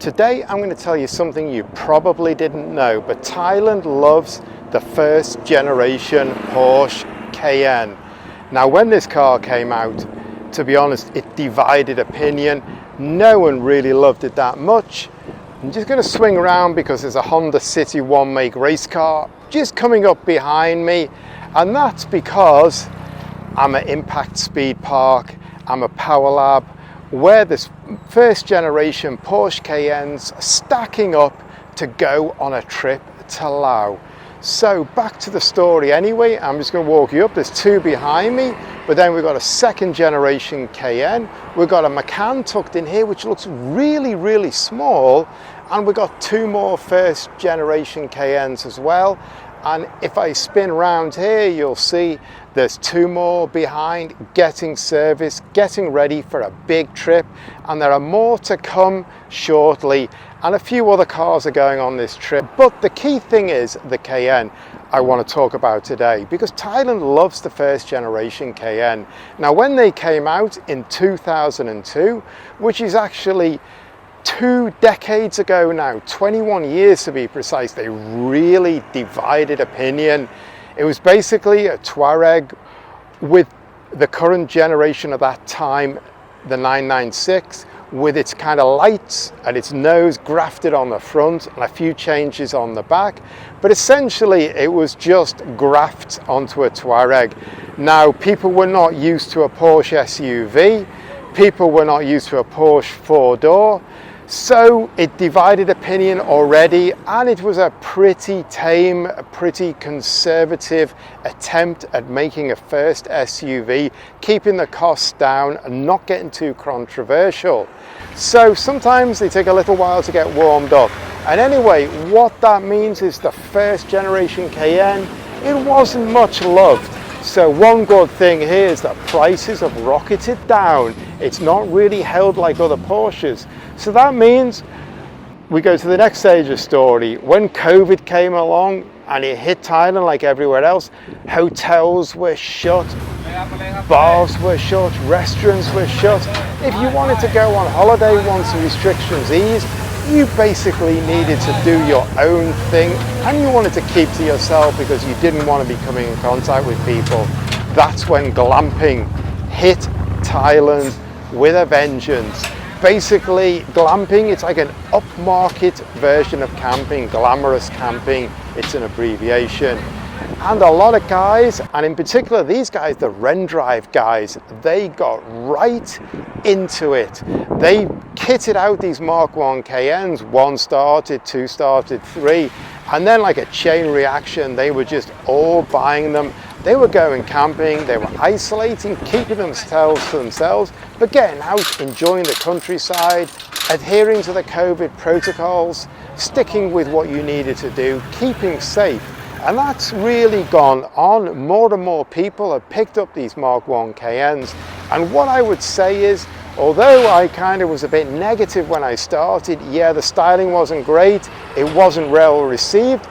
Today I'm going to tell you something you probably didn't know, but Thailand loves the first generation Porsche Cayenne. Now when this car came out, to be honest, it divided opinion. No one really loved it that much. I'm just going to swing around because there's a Honda City One make race car just coming up behind me, and that's because I'm at Impact Speed Park, I'm at Power Lab, where this first generation Porsche Cayennes are stacking up to go on a trip to Laos. So back to the story anyway, I'm just going to walk you up. There's two behind me, but then we've got a second generation Cayenne. We've got a Macan tucked in here, which looks really, really small. And we've got two more first generation Cayennes as well. And if I spin around here, you'll see there's two more behind, getting service, getting ready for a big trip. And there are more to come shortly. And a few other cars are going on this trip. But the key thing is the Cayenne I want to talk about today, because Thailand loves the first generation Cayenne. Now, when they came out in 2002, which is actually 2 decades ago now, 21 years to be precise, they really divided opinion. It was basically a Touareg with the current generation of that time, the 996, with its kind of lights and its nose grafted on the front and a few changes on the back. But essentially it was just grafted onto a Touareg. Now, people were not used to a Porsche SUV, people were not used to a Porsche 4-door, so it divided opinion already, and it was a pretty tame, a pretty conservative attempt at making a first SUV, keeping the costs down and not getting too controversial. So sometimes they take a little while to get warmed up. And anyway, what that means is the first generation Cayenne, it wasn't much loved. So one good thing here is that prices have rocketed down. It's not really held like other Porsches. So that means we go to the next stage of story. When COVID came along and it hit Thailand like everywhere else, hotels were shut, bars were shut, restaurants were shut. If you wanted to go on holiday once the restrictions eased, you basically needed to do your own thing, and you wanted to keep to yourself because you didn't want to be coming in contact with people. That's when glamping hit Thailand with a vengeance. Basically, glamping, it's like an upmarket version of camping, glamorous camping, it's an abbreviation. And a lot of guys, and in particular these guys, the Rendrive guys, they got right into it. They kitted out these Mark 1 Cayennes, 1 started, 2 started, 3, and then like a chain reaction, they were just all buying them. They were going camping, they were isolating, keeping themselves to themselves, but getting out, enjoying the countryside, adhering to the COVID protocols, sticking with what you needed to do, keeping safe. And that's really gone on. More and more people have picked up these Mark 1 Cayennes. And what I would say is, although I kind of was a bit negative when I started, yeah, the styling wasn't great, it wasn't well received.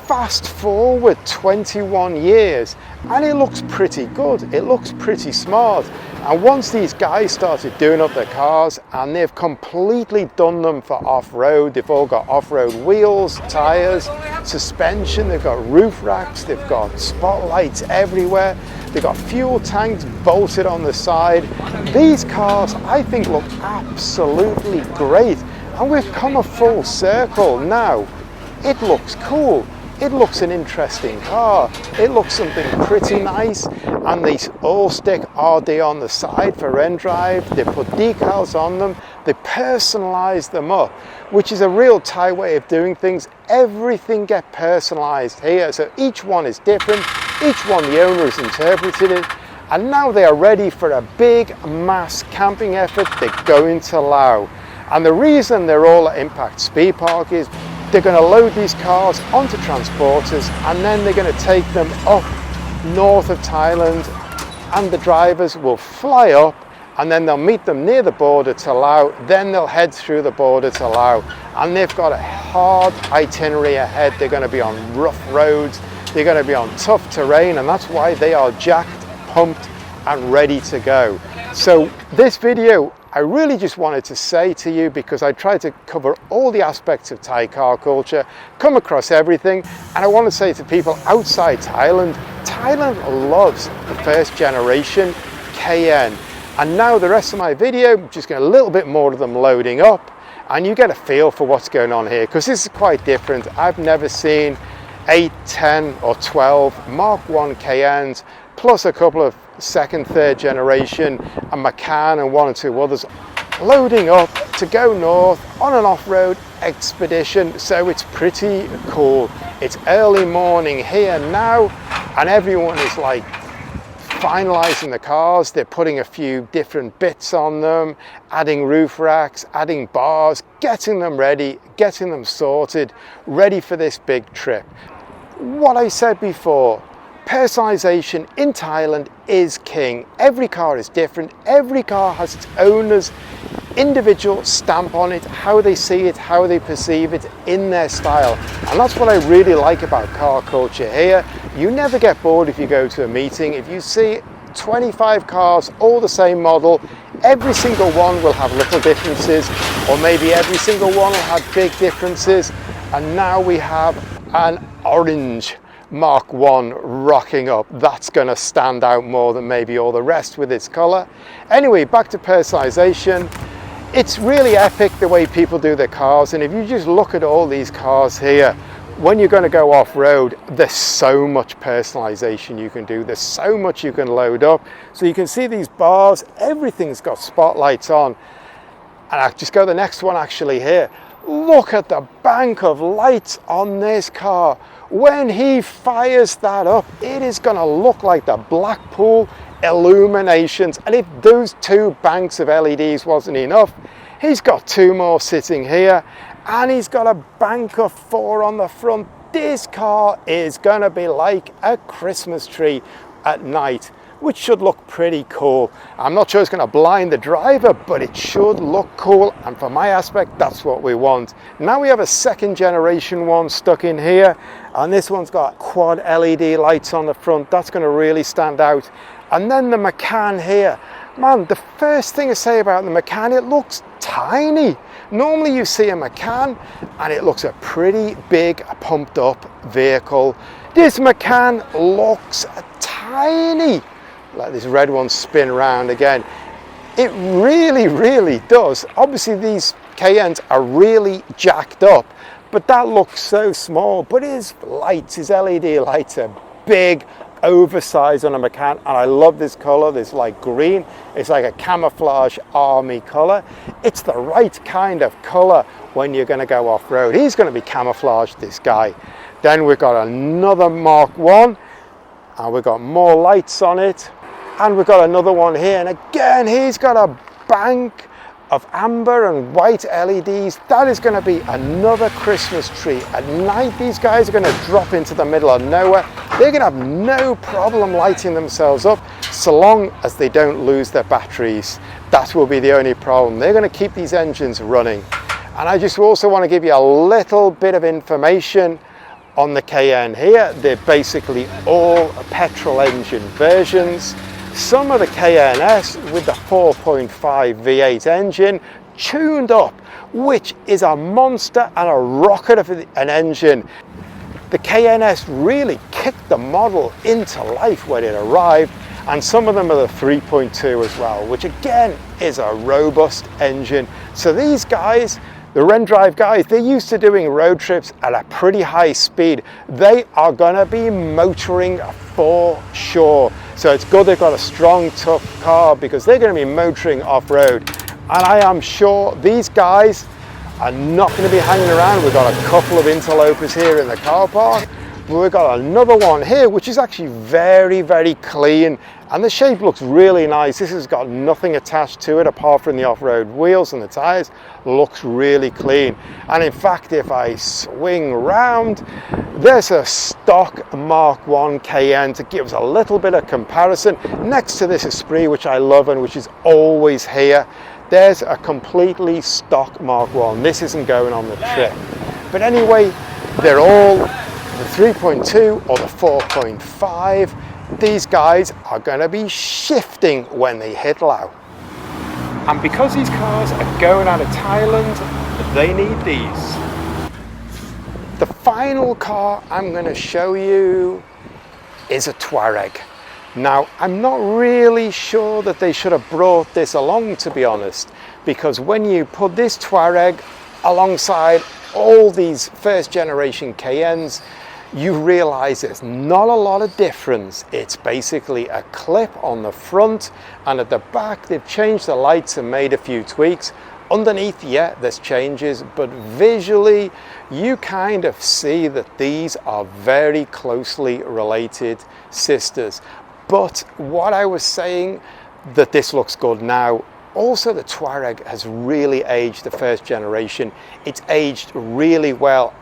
Fast forward 21 years and it looks pretty good, it looks pretty smart. And once these guys started doing up their cars, and they've completely done them for off-road, they've all got off-road wheels, tires, suspension, they've got roof racks, they've got spotlights everywhere, they've got fuel tanks bolted on the side. These cars I think look absolutely great, and we've come a full circle now. It looks cool. It looks an interesting car. It looks something pretty nice, and they all stick RD on the side for Rendrive. They put decals on them. They personalize them up, which is a real Thai way of doing things. Everything gets personalized here, so each one is different. Each one, the owner has interpreted it, and now they are ready for a big mass camping effort. They're going to Laos, and the reason they're all at Impact Speed Park is they're going to load these cars onto transporters, and then they're going to take them up north of Thailand, and the drivers will fly up, and then they'll meet them near the border to Laos. Then they'll head through the border to Laos, and they've got a hard itinerary ahead. They're going to be on rough roads, they're going to be on tough terrain, and that's why they are jacked, pumped and ready to go. So this video, I really just wanted to say to you, because I tried to cover all the aspects of Thai car culture, come across everything, and I want to say to people outside Thailand, Thailand loves the first generation Cayenne. And now the rest of my video, I'm just going a little bit more of them loading up, and you get a feel for what's going on here, because this is quite different. I've never seen 8, 10 or 12 Mark 1 Cayennes, plus a couple of second, third generation, a Macan and 1 or 2 others, loading up to go north on an off-road expedition. So it's pretty cool. It's early morning here now, and everyone is like finalizing the cars. They're putting a few different bits on them, adding roof racks, adding bars, getting them ready, getting them sorted, ready for this big trip. What I said before, personalization in Thailand is king. Every car is different. Every car has its owner's individual stamp on it, how they see it, how they perceive it in their style. And that's what I really like about car culture here. You never get bored if you go to a meeting. If you see 25 cars, all the same model, every single one will have little differences, or maybe every single one will have big differences. And now we have an orange Mark 1 rocking up. That's going to stand out more than maybe all the rest with its color. Anyway, back to personalization. It's really epic the way people do their cars, and if you just look at all these cars here, when you're going to go off-road, there's so much personalization you can do. There's so much you can load up. So you can see these bars, everything's got spotlights on. And I'll just go to the next one actually here. Look at the bank of lights on this car. When he fires that up, it is going to look like the Blackpool illuminations. And if those 2 banks of LEDs wasn't enough, he's got 2 more sitting here, and he's got a bank of 4 on the front. This car is going to be like a Christmas tree at night, which should look pretty cool. I'm not sure it's going to blind the driver, but it should look cool, and for my aspect, that's what we want. Now we have a second generation one stuck in here, and this one's got quad LED lights on the front. That's going to really stand out. And then the Macan here. Man, the first thing I say about the Macan, it looks tiny. Normally you see a Macan and it looks a pretty big pumped up vehicle. This Macan looks tiny. Let this red one spin round again. It really does. Obviously these Cayennes are really jacked up, but that looks so small. But his lights, his LED lights are big, oversized on a Macan, and I love this color, this like green. It's like a camouflage army color. It's the right kind of color when you're going to go off-road. He's going to be camouflaged, this guy. Then we've got another Mark 1, and we've got more lights on it, and we've got another one here, and again he's got a bank of amber and white LEDs. That is going to be another Christmas tree. At night, these guys are going to drop into the middle of nowhere. They're going to have no problem lighting themselves up, so long as they don't lose their batteries. That will be the only problem. They're going to keep these engines running. And I just also want to give you a little bit of information on the Cayenne here. They're basically all petrol engine versions. Some of the Cayenne S with the 4.5 V8 engine tuned up, which is a monster and a rocket of an engine. The Cayenne S really kicked the model into life when it arrived, and some of them are the 3.2 as well, which again is a robust engine. So these guys, the Rendrive guys, they're used to doing road trips at a pretty high speed. They are gonna be motoring for sure. So it's good they've got a strong, tough car, because they're gonna be motoring off-road. And I am sure these guys are not gonna be hanging around. We've got a couple of interlopers here in the car park. We've got another one here, which is actually very clean, and the shape looks really nice. This has got nothing attached to it apart from the off-road wheels and the tires. Looks really clean. And in fact, if I swing round, there's a stock Mark 1 Cayenne to give us a little bit of comparison. Next to this Esprit, which I love and which is always here, there's a completely stock Mark 1. This isn't going on the trip. But anyway, they're all the 3.2 or the 4.5. These guys are going to be shifting when they hit low. And because these cars are going out of Thailand, they need these. The final car I'm going to show you is a Touareg. Now, I'm not really sure that they should have brought this along, to be honest, because when you put this Touareg alongside all these first generation Cayennes, you realize there's not a lot of difference. It's basically a clip on the front, and at the back they've changed the lights and made a few tweaks. Underneath, yeah, there's changes, but visually you kind of see that these are very closely related sisters. But what I was saying, that this looks good now, also the Touareg has really aged, the first generation. It's aged really well.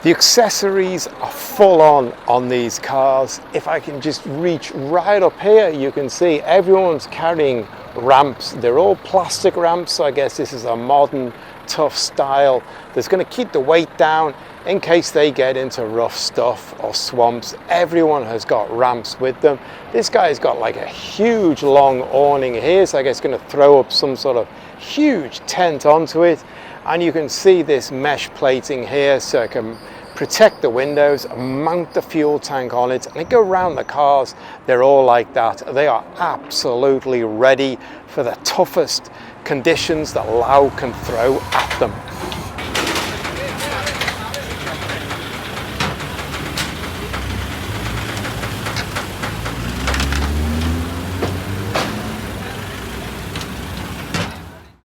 The accessories are full on these cars. If I can just reach right up here, you can see everyone's carrying ramps. They're all plastic ramps, so I guess this is a modern, tough style that's going to keep the weight down in case they get into rough stuff or swamps. Everyone has got ramps with them. This guy's got like a huge long awning here, so I guess it's going to throw up some sort of huge tent onto it. And you can see this mesh plating here, so it can protect the windows, mount the fuel tank on it, and they go around the cars. They're all like that. They are absolutely ready for the toughest conditions that Laos can throw at them.